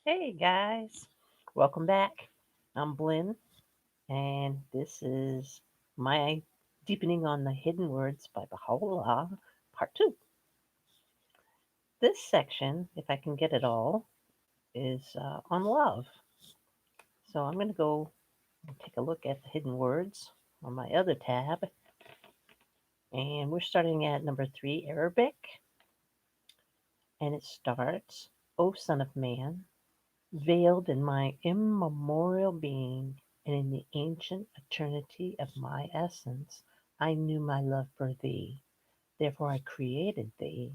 Hey guys, welcome back. I'm Blinn, and this is my Deepening on the Hidden Words by Baha'u'llah, Part 2. This section, if I can get it all, is on love. So I'm going to go and take a look at the hidden words on my other tab, and we're starting at number 3, Arabic, and it starts, O Son of Man, veiled in my immemorial being and in the ancient eternity of my essence, I knew my love for thee. Therefore I created thee,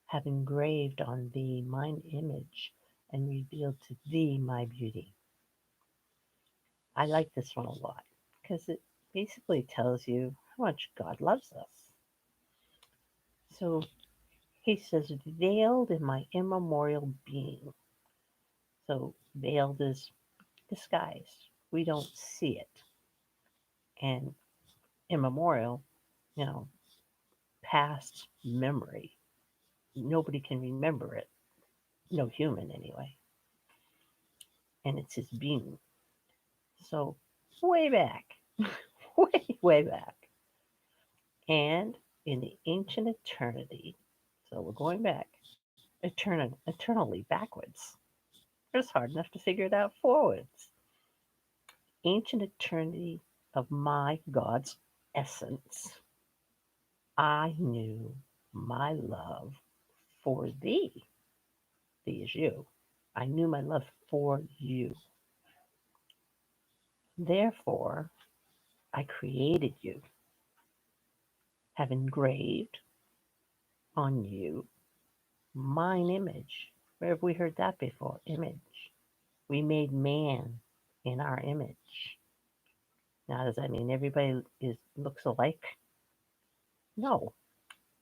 having engraved on thee mine image, and revealed to thee my beauty. I like this one a lot because it basically tells you how much God loves us. So he says, veiled in my immemorial being. So veiled is disguised. We don't see it. And immemorial, you know, past memory. Nobody can remember it, no human anyway. And it's his being. So, way back, way back. And in the ancient eternity, so we're going back eternally backwards. It's hard enough to figure it out forwards. Ancient eternity of my God's essence, I knew my love for thee. Thee is you. I knew my love for you. Therefore, I created you, have engraved on you mine image. Where have we heard that before? Image. We made man in our image. Now, does that mean everybody looks alike? No.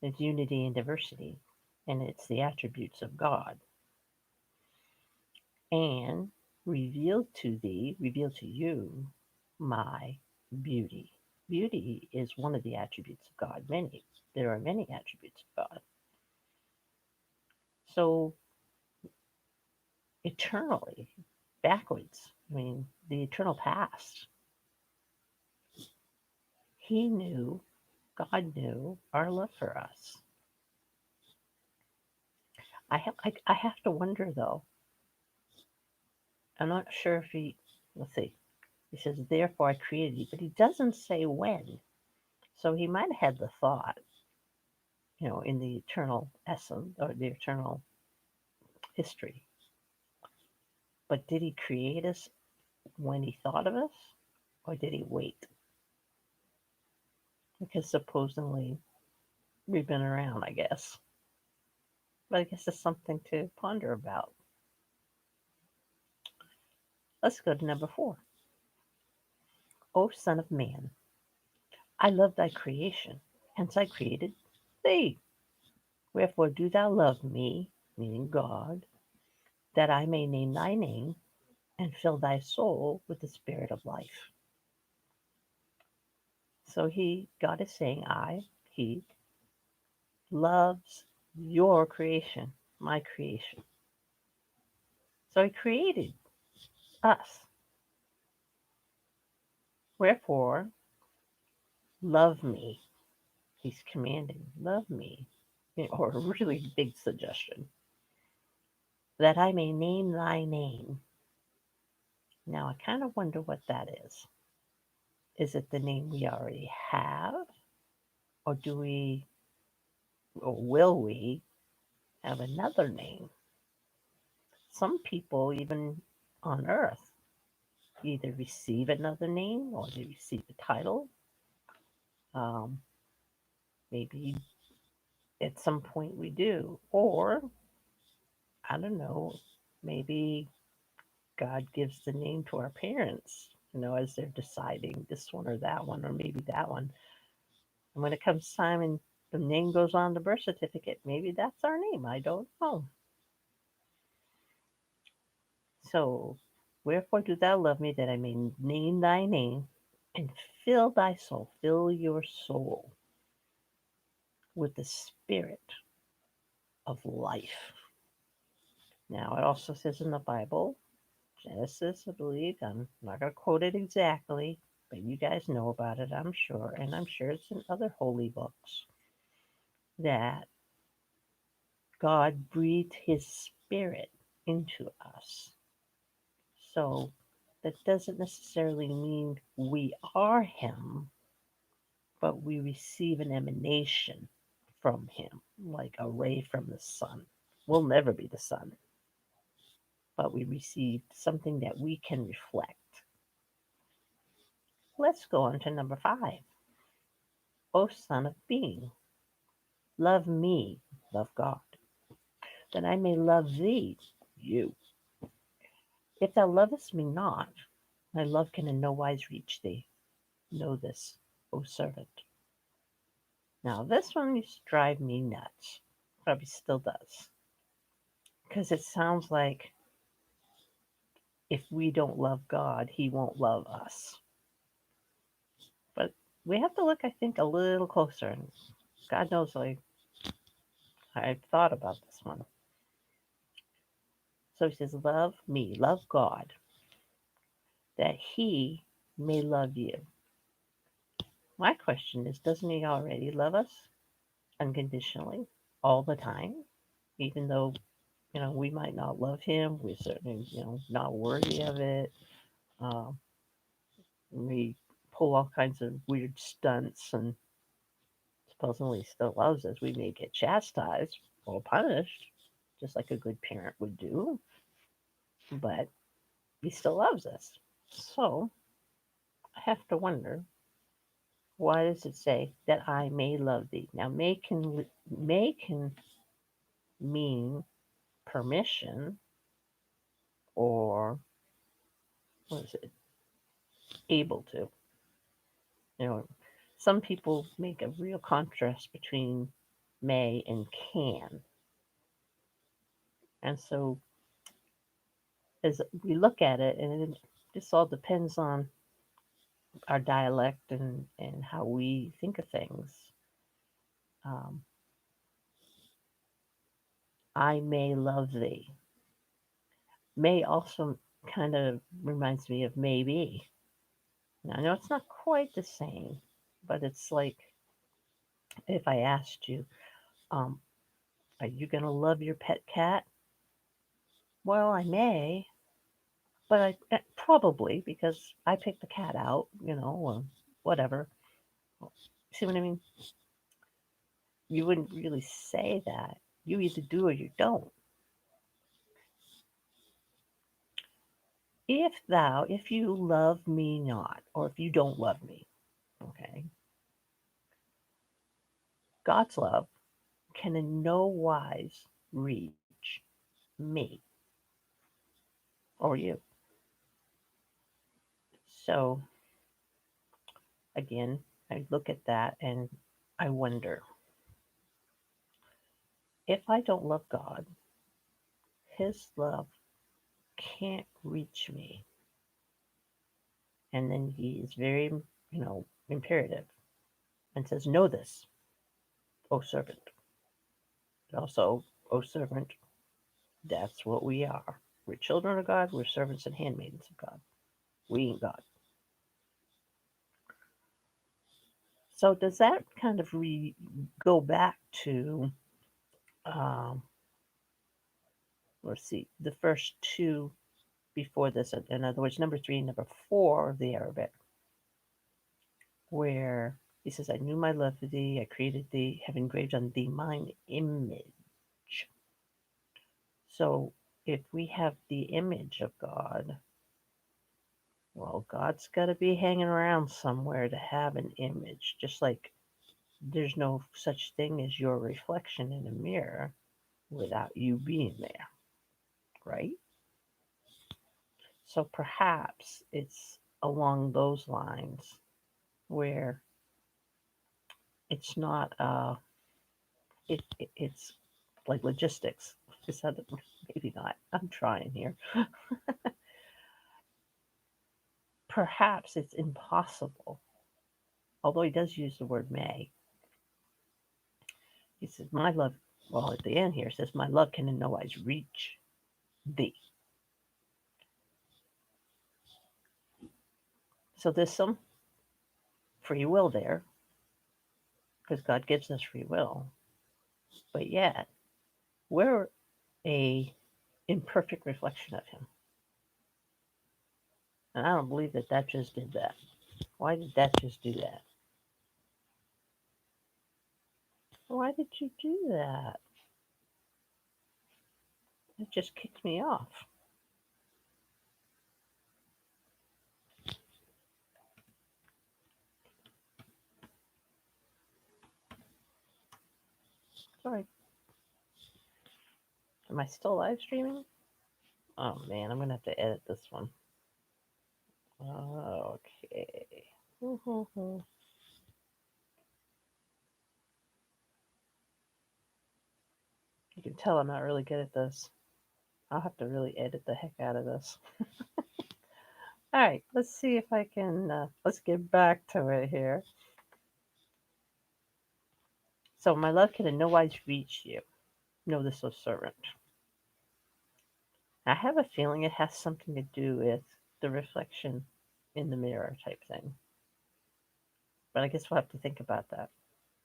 There's unity and diversity, and it's the attributes of God. And revealed to you my beauty. Beauty is one of the attributes of God. There are many attributes of God. So eternally, backwards, I mean, the eternal past, he knew, God knew our love for us. I have to wonder though, I'm not sure if let's see, he says, therefore I created you, but he doesn't say when. So he might have had the thought, in the eternal essence or the eternal history. But did he create us when he thought of us, or did he wait? Because supposedly we've been around, I guess. But I guess it's something to ponder about. Let's go to number 4. O Son of Man, I love thy creation, hence I created thee. Wherefore do thou love me, meaning God, that I may name thy name and fill thy soul with the spirit of life. So God is saying, he loves your creation, my creation. So he created us. Wherefore, love me. He's commanding, love me, or a really big suggestion, that I may name thy name. Now, I kind of wonder what that is. Is it the name we already have? Or or will we have another name? Some people, even on earth, either receive another name or they receive a title. Um, maybe at some point we do. Or, I don't know, maybe God gives the name to our parents, as they're deciding this one or that one, or maybe that one. And when it comes time and the name goes on the birth certificate, maybe that's our name. I don't know. So, wherefore do thou love me that I may name thy name and fill your soul with the spirit of life. Now, it also says in the Bible, Genesis, I believe, I'm not going to quote it exactly, but you guys know about it, I'm sure, and I'm sure it's in other holy books, that God breathed his spirit into us. So that doesn't necessarily mean we are him, but we receive an emanation from him, like a ray from the sun. We'll never be the sun, but we receive something that we can reflect. Let's go on to number 5. O Son of Being, love me, love God, that I may love thee, you. If thou lovest me not, my love can in no wise reach thee. Know this, O servant. Now, this one used to drive me nuts. Probably still does. Because it sounds like if we don't love God, he won't love us. But we have to look, I think, a little closer. And God knows I've thought about this one. So he says, love me, love God, that he may love you. My question is, doesn't he already love us unconditionally all the time? Even though, we might not love him, we're certainly, not worthy of it. Um, we pull all kinds of weird stunts and supposedly still loves us. We may get chastised or punished, just like a good parent would do, but he still loves us. So I have to wonder, why does it say that I may love thee? Now, may can mean permission, or what is it? Able to. You know, some people make a real contrast between may and can, and so as we look at it, and it just all depends on our dialect and how we think of things. Um, I may love thee. May also kind of reminds me of maybe. Now, I know it's not quite the same, but it's like if I asked you, um, are you going to love your pet cat? Well, I may, but probably because I picked the cat out, or whatever. See what I mean? You wouldn't really say that. You either do or you don't. If you love me not, or if you don't love me, okay, God's love can in no wise reach me or you. So again, I look at that and I wonder, if I don't love God, his love can't reach me. And then he is very, imperative and says, know this, O servant. Also, O servant, that's what we are. We're children of God, we're servants and handmaidens of God. We ain't God. So does that kind of go back to, um, let's see, the first two before this, in other words, number 3 and number 4 of the Arabic, where he says, I knew my love for thee, I created thee, have engraved on thee mine image. So if we have the image of God, well, God's got to be hanging around somewhere to have an image, just like there's no such thing as your reflection in a mirror without you being there, right? So perhaps it's along those lines where it's not, it's like logistics. Is that maybe not? I'm trying here. Perhaps it's impossible, although he does use the word may. He says, my love, well, at the end here, it says, my love can in no wise reach. thee. So there's some free will there because God gives us free will, but yet we're a imperfect reflection of Him. And I don't believe that that just did that. Why did that just do that? Why did you do that? It just kicked me off. Sorry. Am I still live streaming? Oh man, I'm gonna have to edit this one. Okay. You can tell I'm not really good at this. I'll have to really edit the heck out of this. All right, let's see if I can. Let's get back to it here. So, my love can in no wise reach you. Know this, O servant. I have a feeling it has something to do with the reflection in the mirror type thing. But I guess we'll have to think about that.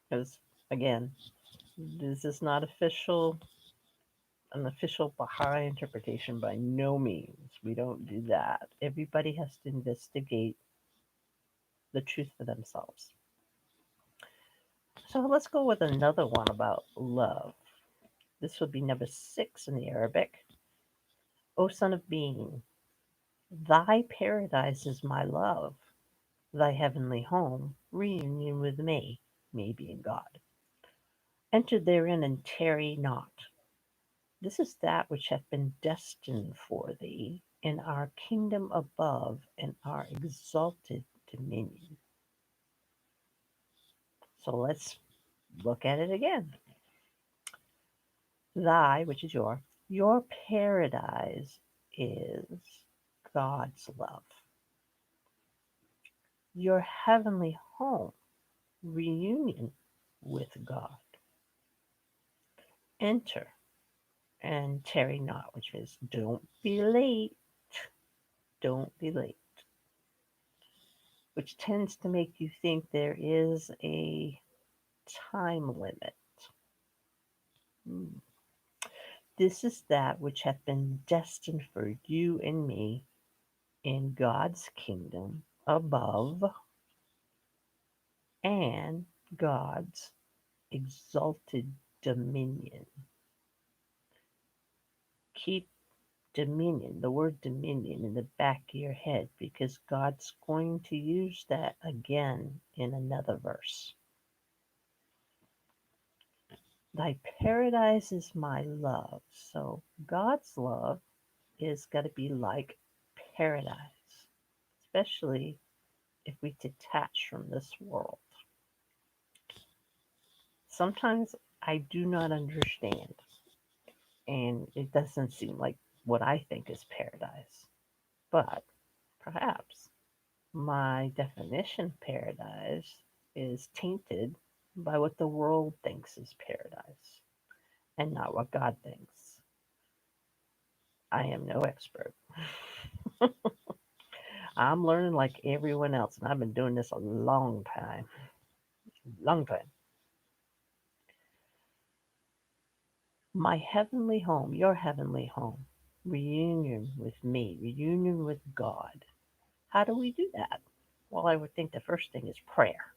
Because, again, this is not an official Baha'i interpretation by no means. We don't do that. Everybody has to investigate the truth for themselves. So let's go with another one about love. This would be number 6 in the Arabic. O son of being, thy paradise is my love, thy heavenly home, reunion with me being God. Enter therein and tarry not. This is that which hath been destined for thee in our kingdom above and our exalted dominion. So let's look at it again. Thy, which is your paradise is God's love. Your heavenly home, reunion with God. Enter and tarry not, which means don't be late. Don't be late. Which tends to make you think there is a time limit. Hmm. This is that which hath been destined for you and me in God's kingdom above and God's exalted dominion. Keep dominion, the word dominion, in the back of your head because God's going to use that again in another verse. Thy paradise is my love. So God's love is going to be like paradise, especially if we detach from this world. Sometimes I do not understand, and it doesn't seem like what I think is paradise. But perhaps my definition of paradise is tainted by what the world thinks is paradise and not what God thinks. I am no expert. I'm learning like everyone else, and I've been doing this a long time. Long time. My heavenly home, your heavenly home, reunion with me, reunion with God. How do we do that? Well, I would think the first thing is prayer.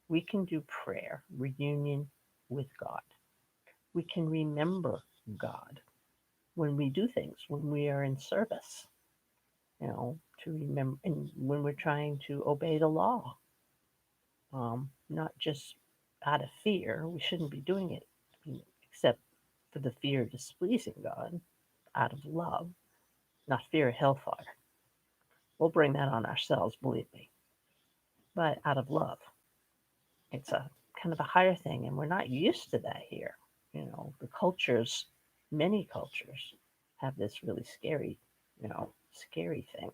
We can do prayer, reunion with God. We can remember God when we do things, when we are in service, to remember, and when we're trying to obey the law, not just out of fear. We shouldn't be doing it except for the fear of displeasing God, out of love, not fear of hellfire. We'll bring that on ourselves, believe me, but out of love. It's a kind of a higher thing, and we're not used to that here. The cultures, many cultures, have this really scary thing.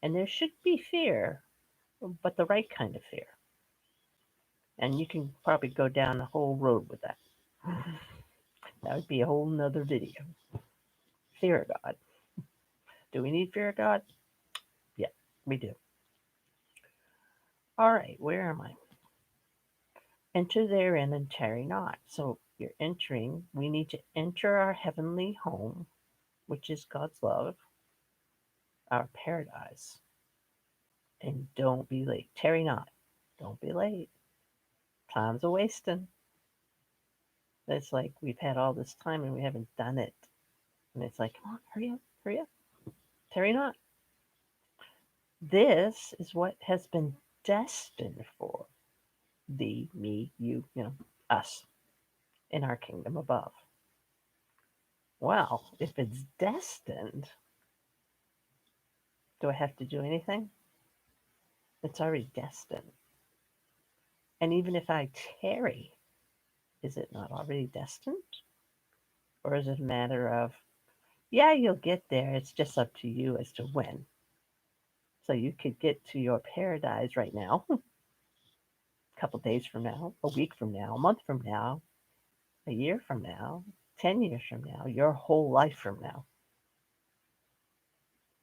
And there should be fear, but the right kind of fear. And you can probably go down the whole road with that. That would be a whole nother video. fear God. Do we need fear of God? Yeah, we do. All right, where am I? Enter therein and tarry not. So you're entering. We need to enter our heavenly home, which is God's love, our paradise. And don't be late. Tarry not. Don't be late. Time's a wasting. It's like we've had all this time and we haven't done it. And it's like, come on, hurry up, hurry up. Tarry not. This is what has been destined for thee, me, you, us in our kingdom above. Well, if it's destined, do I have to do anything? It's already destined. And even if I tarry, is it not already destined? Or is it a matter of, yeah, you'll get there. It's just up to you as to when. So you could get to your paradise right now, a couple days from now, a week from now, a month from now, a year from now, 10 years from now, your whole life from now.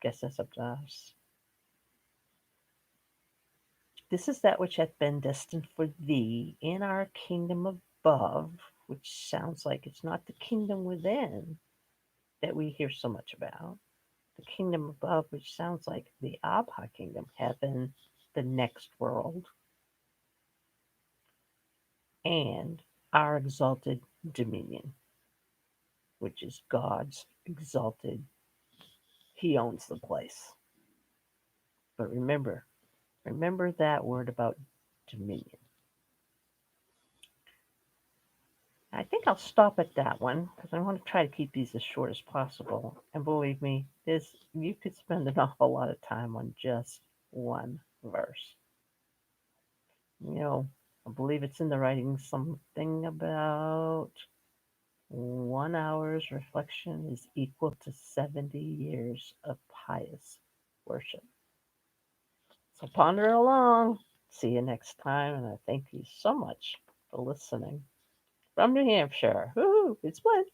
Guess that's up to us. This is that which hath been destined for thee in our kingdom above, which sounds like it's not the kingdom within that we hear so much about. The kingdom above, which sounds like the Abha kingdom, heaven, the next world, and our exalted dominion, which is God's exalted. He owns the place. But remember that word about dominion. I think I'll stop at that one because I want to try to keep these as short as possible. And believe me, this you could spend an awful lot of time on just one verse. I believe it's in the writing something about 1 hour's reflection is equal to 70 years of pious worship. So ponder along. See you next time, and I thank you so much for listening. From New Hampshire. Woohoo! It's Bud.